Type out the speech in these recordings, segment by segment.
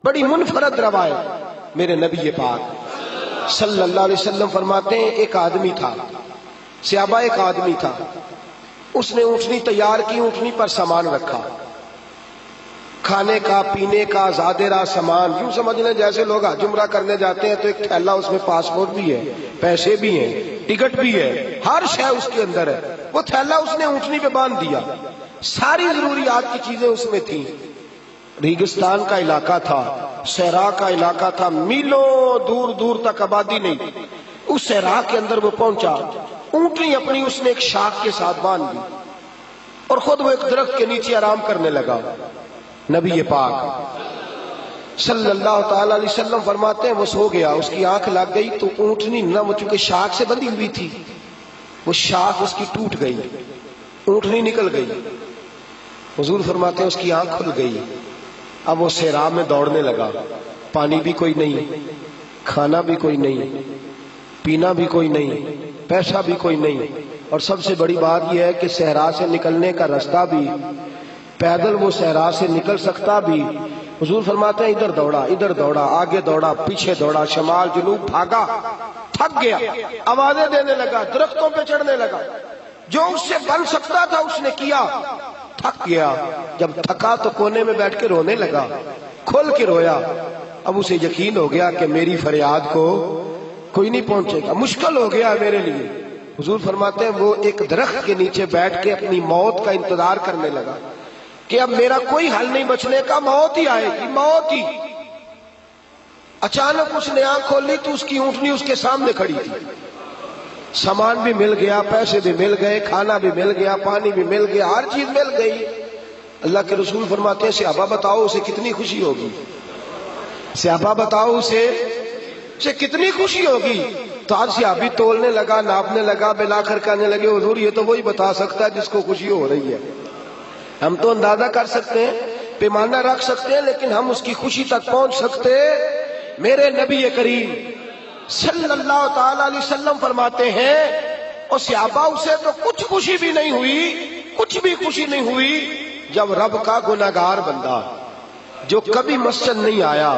بڑی منفرد روایت میرے نبی پاک صلی اللہ علیہ وسلم فرماتے ہیں ایک آدمی تھا، صحابہ ایک آدمی تھا، اس نے اونٹنی تیار کی، اونٹنی پر سامان رکھا، کھانے کا پینے کا زادرہ سامان، یوں سمجھ لیں جیسے لوگ حج عمرہ کرنے جاتے ہیں تو ایک تھیلا، اس میں پاسپورٹ بھی ہے، پیسے بھی ہیں، ٹکٹ بھی ہے، ہر شے اس کے اندر ہے۔ وہ تھیلا اس نے اونٹنی پہ باندھ دیا، ساری ضروریات کی چیزیں اس میں تھیں۔ ریگستان کا علاقہ تھا، صحرا کا علاقہ تھا، میلوں دور دور تک آبادی نہیں۔ اس صحرا کے اندر وہ پہنچا، اونٹنی اپنی اس نے ایک شاخ کے ساتھ باندھ دی اور خود وہ ایک درخت کے نیچے آرام کرنے لگا۔ نبی پاک صلی اللہ تعالی علیہ وسلم فرماتے ہیں وہ سو گیا، اس کی آنکھ لگ گئی تو اونٹنی نہ، وہ چونکہ شاخ سے بندھی ہوئی تھی، وہ شاخ اس کی ٹوٹ گئی، اونٹنی نکل گئی۔ حضور فرماتے ہیں اس کی آنکھ کھل گئی۔ اب وہ صحرا میں دوڑنے لگا، پانی بھی کوئی نہیں، کھانا بھی کوئی نہیں، پینا بھی کوئی نہیں، پیسہ بھی کوئی نہیں، اور سب سے بڑی بات یہ ہے کہ صحرا سے نکلنے کا راستہ بھی، پیدل وہ صحرا سے نکل سکتا بھی۔ حضور فرماتے ہیں ادھر دوڑا، ادھر دوڑا، آگے دوڑا، پیچھے دوڑا، شمال جنوب بھاگا، تھک گیا، آوازیں دینے لگا، درختوں پہ چڑھنے لگا، جو اس سے بن سکتا تھا اس نے کیا، تھک گیا۔ جب تھکا تو کونے میں بیٹھ کے رونے لگا، کھول کے رویا۔ اب اسے یقین ہو گیا کہ میری فریاد کو کوئی نہیں پہنچے گا، مشکل ہو گیا میرے لیے۔ حضور فرماتے ہیں وہ ایک درخت کے نیچے بیٹھ کے اپنی موت کا انتظار کرنے لگا کہ اب میرا کوئی حل نہیں بچنے کا، موت ہی آئے گی، موت ہی۔ اچانک اس نے آنکھ کھولی تو اس کی اونٹنی اس کے سامنے کھڑی تھی، سامان بھی مل گیا، پیسے بھی مل گئے، کھانا بھی مل گیا، پانی بھی مل گیا، ہر چیز مل گئی۔ اللہ کے رسول فرماتے ہیں صحابہ بتاؤ اسے کتنی خوشی ہوگی، صحابہ بتاؤ اسے کتنی خوشی ہوگی۔ تو آج صحابی تولنے لگا، ناپنے لگا، بالآخر کہنے لگے حضور یہ تو وہی بتا سکتا ہے جس کو خوشی ہو رہی ہے، ہم تو اندازہ کر سکتے ہیں، پیمانہ رکھ سکتے ہیں، لیکن ہم اس کی خوشی تک پہنچ سکتے۔ میرے نبی کریم صلی اللہ تعالی علیہ وسلم فرماتے ہیں اور صحابہ اسے تو کچھ خوشی بھی نہیں ہوئی، کچھ بھی خوشی نہیں ہوئی جب رب کا گناہگار بندہ جو کبھی مسجد نہیں آیا،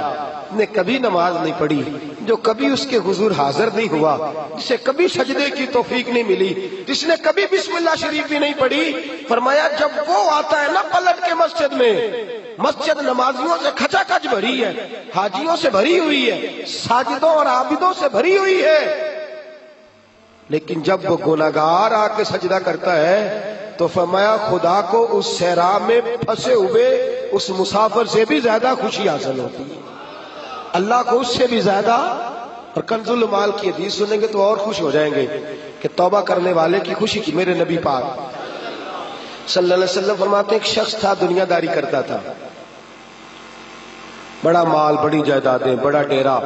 نے کبھی نماز نہیں پڑھی، جو کبھی اس کے حضور حاضر نہیں ہوا، جسے کبھی سجدے کی توفیق نہیں ملی، جس نے کبھی بسم اللہ شریف بھی نہیں پڑھی، فرمایا جب وہ آتا ہے نا پلٹ کے مسجد میں، مسجد نمازیوں سے کھچا کھچ بھری ہے، حاجیوں سے بھری ہوئی ہے، ساجدوں اور عابدوں سے بھری ہوئی ہے، لیکن جب وہ گناہگار آ کے سجدہ کرتا ہے تو فرمایا خدا کو اس صحرا میں پھنسے ہوئے اس مسافر سے بھی زیادہ خوشی حاصل ہوتی ہے، اللہ کو اس سے بھی زیادہ۔ اور کنز المال کی حدیث سنیں گے تو اور خوش ہو جائیں گے کہ توبہ کرنے والے کی خوشی کی۔ میرے نبی پاک صلی اللہ علیہ وسلم فرماتے ہیں ایک شخص تھا، دنیا داری کرتا تھا، بڑا مال، بڑی جائیدادیں، بڑا ڈیرا،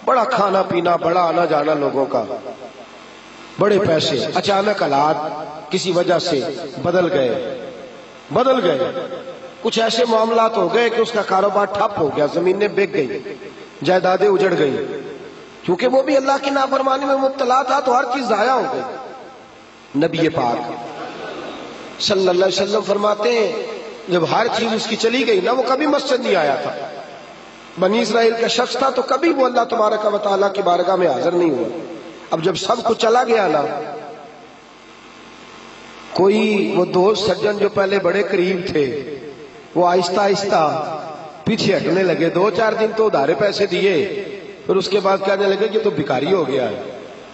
بڑا کھانا پینا، بڑا آنا جانا لوگوں کا، بڑے پیسے۔ اچانک حالات کسی وجہ سے بدل گئے، کچھ ایسے معاملات ہو گئے کہ اس کا کاروبار ٹھپ ہو گیا، زمینیں بک گئی، جائیدادیں اجڑ گئی، کیونکہ وہ بھی اللہ کی نافرمانی میں مبتلا تھا تو ہر چیز ضائع ہو گئی۔ نبی پاک صلی اللہ علیہ وسلم فرماتے ہیں جب ہر چیز اس کی چلی گئی نا، وہ کبھی مسجد نہیں آیا تھا، بنی اسرائیل کا شخص تھا تو کبھی وہ اللہ تبارک و تعالیٰ کی بارگاہ میں حاضر نہیں ہوا۔ اب جب سب کچھ چلا گیا نا، کوئی وہ دوست سجن جو پہلے بڑے قریب تھے وہ آہستہ آہستہ پیچھے ہٹنے لگے، 2-4 دن تو ادھارے پیسے دیے، پھر اس کے بعد کہنے لگے کہ تو بھکاری ہو گیا ہے،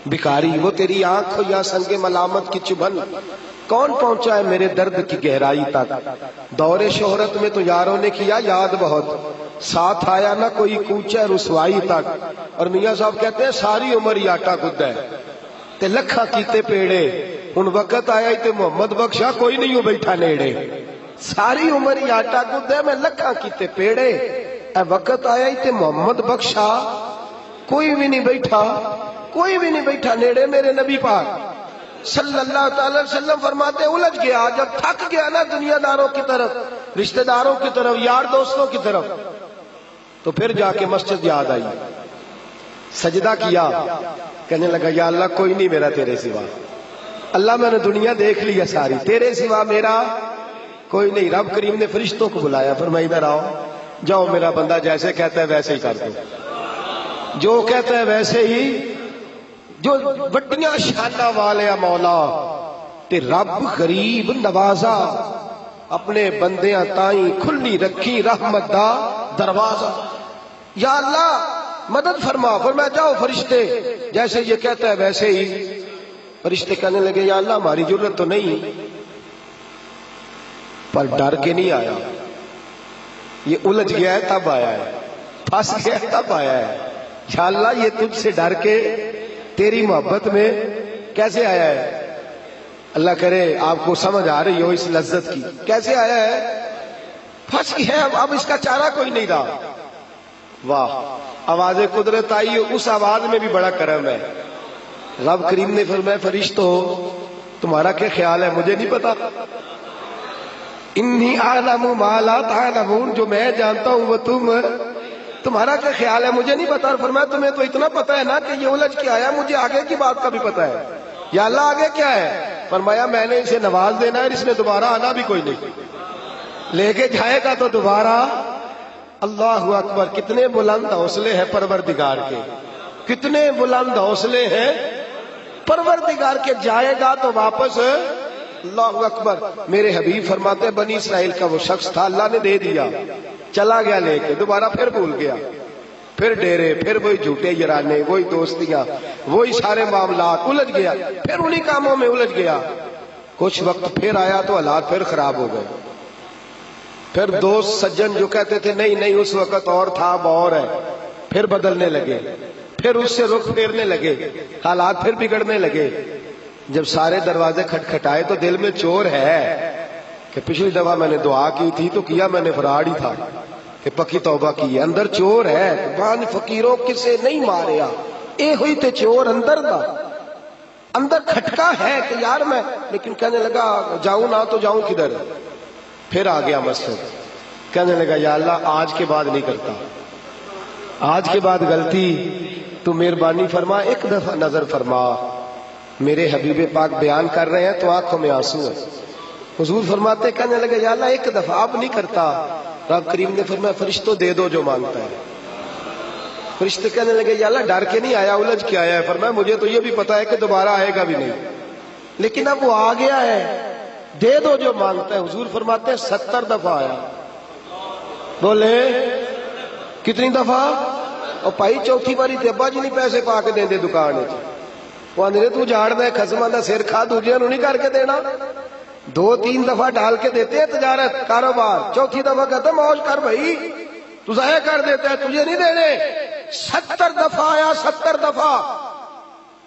بھکاری، وہ تیری آنکھ یا سنگ ملامت کی چبھن کون پہنچا ہے میرے درد کی گہرائی تک، دور شہرت میں تو یاروں نے کیا یاد بہت، ساتھ آیا نہ کوئی کوچہ رسوائی تک۔ اور میاں صاحب کہتے ہیں ساری عمر ہی آٹا گدا ہے تے لکھاں کیتے پیڑے، ان وقت آیا تے محمد بخشا کوئی نہیں ہو بیٹھا نیڑے، ساری عمر ہی آٹا گدا ہے میں لکھاں کیتے پیڑے، اے وقت آیا تے محمد بخشا کوئی بھی نہیں بیٹھا نیڑے۔ میرے نبی پاک صلی اللہ تعالی وسلم فرماتے الجھ گیا، جب تھک گیا نا دنیا داروں کی طرف، رشتہ داروں کی طرف، یار دوستوں کی طرف، تو پھر جا کے مسجد یاد آئی، سجدہ کیا، کہنے لگا یا اللہ کوئی نہیں میرا تیرے سوا، اللہ میں نے دنیا دیکھ لی ہے ساری، تیرے سوا میرا کوئی نہیں۔ رب کریم نے فرشتوں کو بلایا، فرمایا ادھر آؤ، جاؤ میرا بندہ جیسے کہتا ہے ویسے ہی کر دو، جو کہتا ہے ویسے ہی، جو وڈیاں شاناں والے مولا تے رب غریب نوازا، اپنے بندیاں تائیں کھلی رکھی رحمت دا دروازہ۔ یا اللہ مدد فرما، فرمایا جاؤ فرشتے جیسے یہ کہتا ہے ویسے ہی۔ فرشتے کہنے لگے یا اللہ ہماری ضرورت تو نہیں، پر ڈر کے نہیں آیا، یہ الجھ گیا ہے تب آیا ہے، پھنس گیا ہے تب آیا ہے۔ یا اللہ یہ تجھ سے ڈر کے تیری محبت میں کیسے آیا ہے؟ اللہ کرے آپ کو سمجھ آ رہی ہو اس لذت کی، کیسے آیا ہے؟ پھنس گیا ہے، اب اس کا چارہ کوئی نہیں رہا۔ واہ، آواز قدرت آئی، اس آواز میں بھی بڑا کرم ہے۔ رب کریم نے فرمایا فرشتو تمہارا کیا خیال ہے؟ مجھے نہیں پتا، انی اعلم ما لا تعلمون، جو میں جانتا ہوں وہ تمہارا کیا خیال ہے مجھے نہیں پتا۔ اور فرمایا تمہیں تو اتنا پتا ہے نا کہ یہ الجھ کے آیا، مجھے آگے کی بات کا بھی پتا ہے۔ یا اللہ آگے کیا ہے؟ فرمایا میں نے اسے نواز دینا ہے، اس نے دوبارہ آنا بھی کوئی نہیں، لے کے جائے گا تو دوبارہ۔ اللہ اکبر، کتنے بلند حوصلے ہیں پروردگار کے، کتنے بلند حوصلے ہیں پروردگار کے، جائے گا تو واپس۔ اللہ اکبر، میرے حبیب فرماتے بنی اسرائیل کا وہ شخص تھا، اللہ نے دے دیا، چلا گیا لے کے، دوبارہ پھر بھول گیا، پھر ڈیرے، پھر وہی جھوٹے یارانے، وہی دوستیاں، وہی سارے معاملات، الجھ گیا، پھر انہی کاموں میں الجھ گیا۔ کچھ وقت پھر آیا تو حالات پھر خراب ہو گئے، پھر دوست سجن جو کہتے تھے نہیں نہیں اس وقت اور تھا اب اور ہے، پھر بدلنے لگے، پھر اس سے رخ پھیرنے لگے، حالات پھر بگڑنے لگے۔ جب سارے دروازے کھٹکھٹائے تو دل میں چور ہے کہ پچھلی دفعہ میں نے دعا کی تھی تو کیا میں نے فراڈ ہی تھا کہ پکی توبہ کی ہے، اندر چور ہے، بان فقیروں کسے نہیں ماریا، اے ہوئی تے چور اندر دا، اندر کھٹکا ہے کہ یار میں، لیکن کہنے لگا جاؤں نہ تو جاؤں کدھر۔ پھر آ گیا مسجد، کہنے لگا یا اللہ آج کے بعد نہیں کرتا، آج کے بعد غلطی تو مہربانی فرما، ایک دفعہ نظر فرما۔ میرے حبیب پاک بیان کر رہے ہیں تو آنکھوں میں آنسو ہے۔ حضور فرماتے کہنے لگے یا اللہ ایک دفعہ، اب نہیں کرتا۔ رب کریم نے فرمایا فرشتوں دے دو جو مانگتا ہے۔ فرشتے کہنے لگے یا اللہ ڈر کے نہیں آیا، الجھ کے آیا ہے۔ فرمایا مجھے تو یہ بھی پتا ہے کہ دوبارہ آئے گا بھی نہیں، لیکن اب وہ آ گیا ہے، دے دو جو مانگتا ہے۔ حضور فرماتے ہیں 70 دفعہ آیا۔ بولے کتنی دفعہ؟ اور پائی چوتھی باری تے ابا جی نہیں پیسے پا کے دیں دے دکان، وہ آندھے تو جھاڑ دے خسمہ دا سر کھا، دوجے انہوں نہیں کر کے دینا۔ 2-3 دفعہ ڈال کے دیتے ہیں تجارت کاروبار، چوتھی دفعہ کہتے ہیں موج کر بھائی، تو ضائع کر دیتا ہے، تجھے نہیں دینے۔ 70 دفعہ آیا، 70 دفعہ۔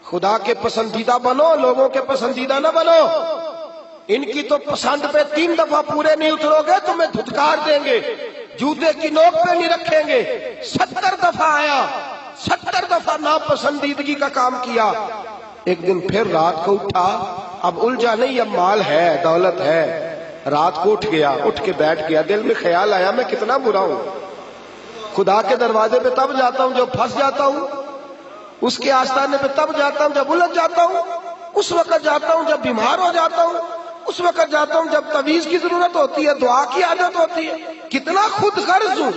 خدا کے پسندیدہ بنو، لوگوں کے پسندیدہ نہ بنو۔ ان کی تو پسند پہ 3 دفعہ پورے نہیں اترو گے تمہیں دھتکار دیں گے، جوتے کی نوک پہ نہیں رکھیں گے۔ 70 دفعہ آیا، 70 دفعہ ناپسندیدگی کا کام کیا۔ ایک دن پھر رات کو اٹھا، اب الجھا نہیں، اب مال ہے، دولت ہے۔ رات کو اٹھ گیا، اٹھ کے بیٹھ گیا، دل میں خیال آیا میں کتنا برا ہوں، خدا کے دروازے پہ تب جاتا ہوں جب پھنس جاتا ہوں، اس کے آستانے پہ تب جاتا ہوں جب الجھ جاتا ہوں، اس وقت جاتا ہوں جب بیمار ہو جاتا ہوں، اس وقت جاتا ہوں جب تعویذ کی ضرورت ہوتی ہے، دعا کی عادت ہوتی ہے۔ کتنا خود غرض ہوں،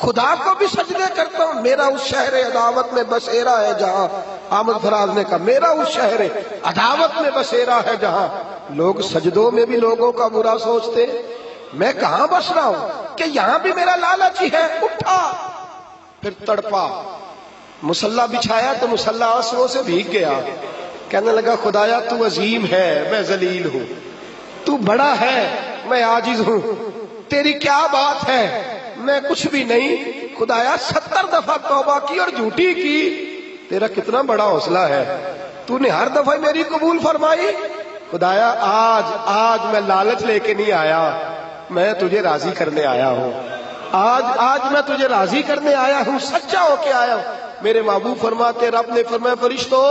خدا کو بھی سجدے کرتا ہوں۔ میرا اس شہر عداوت میں بسیرا ہے جہاں، احمد فراز نے کہا میرا اس شہر عداوت میں بسیرا ہے جہاں، لوگ سجدوں میں بھی لوگوں کا برا سوچتے، میں کہاں بس رہا ہوں کہ یہاں بھی میرا لالچ ہی ہے۔ اٹھا، پھر تڑپا، مصلی بچھایا تو مصلی آنسوؤں سے بھیگ گیا۔ کہنے لگا خدایا تو عظیم ہے، میں ذلیل ہوں، تو بڑا ہے، میں عاجز ہوں، تیری کیا بات ہے، میں کچھ بھی نہیں۔ خدایا 70 دفعہ توبہ کی اور جھوٹی کی، تیرا کتنا بڑا حوصلہ ہے، تو نے ہر دفعہ میری قبول فرمائی۔ خدایا آج میں لالچ لے کے نہیں آیا، میں تجھے راضی کرنے آیا ہوں، آج میں تجھے راضی کرنے آیا ہوں، سچا ہو کے آیا ہوں۔ میرے محبوب فرماتے رب نے فرمایا فرشتوں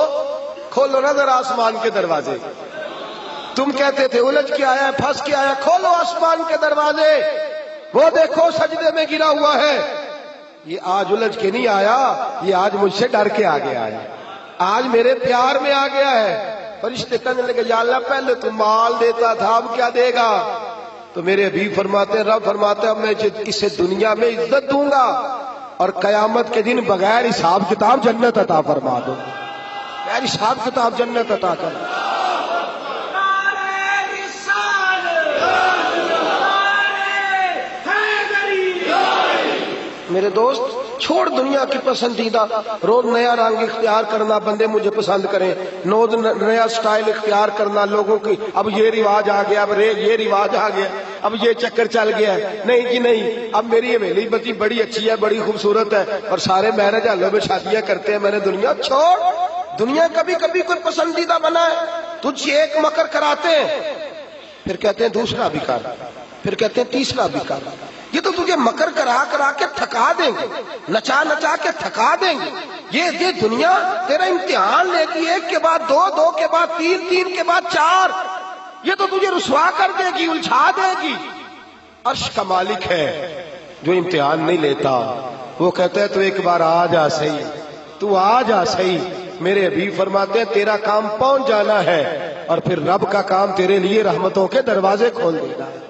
کھولو نظر آسمان کے دروازے، تم کہتے تھے الجھ کے آیا ہے، پھنس کے آیا، کھولو آسمان کے دروازے، وہ دیکھو سجدے میں گرا ہوا ہے۔ یہ آج الجھ کے نہیں آیا، یہ آج مجھ سے ڈر کے آ گیا ہے، آج میرے پیار میں آ گیا ہے۔ فرشتے کہنے لگے یا اللہ پہلے تو مال دیتا تھا، اب کیا دے گا؟ تو میرے حبیب فرماتے ہیں، رب فرماتے ہیں اب میں اسے دنیا میں عزت دوں گا اور قیامت کے دن بغیر حساب کتاب جنت عطا فرما دوں، بغیر حساب کتاب جنت عطا کر۔ میرے دوست چھوڑ دنیا کی پسندیدہ، روز نیا رنگ اختیار کرنا، بندے مجھے پسند کریں، روز نیا سٹائل اختیار کرنا لوگوں کی، اب یہ رواج آ گیا، اب یہ رواج آ گیا، اب یہ چکر چل گیا، نہیں جی نہیں، اب میری حویلی بتی بڑی اچھی ہے، بڑی خوبصورت ہے، اور سارے میرج ہالوں میں شادیاں کرتے ہیں، میں نے دنیا چھوڑ، دنیا کبھی کبھی کوئی پسندیدہ بنا ہے، تجھ ایک مکر کراتے ہیں، پھر کہتے ہیں دوسرا بھی کر، پھر کہتے ہیں تیسرا بھی کر، یہ تو تجھے مکر کرا کرا کے تھکا دیں گے، نچا نچا کے تھکا دیں گے، یہ دنیا تیرا امتحان لیتی ہے، ایک کے بعد دو، دو کے بعد تین، تین کے بعد چار، یہ تو تجھے رسوا کر دے گی، الجھا دے گی۔ عرش کا مالک ہے جو امتحان نہیں لیتا، وہ کہتا ہے تو ایک بار آ جا صحیح، تو آ جا صحیح۔ میرے حبیب فرماتے ہیں تیرا کام پہنچ جانا ہے، اور پھر رب کا کام تیرے لیے رحمتوں کے دروازے کھول دینا ہے۔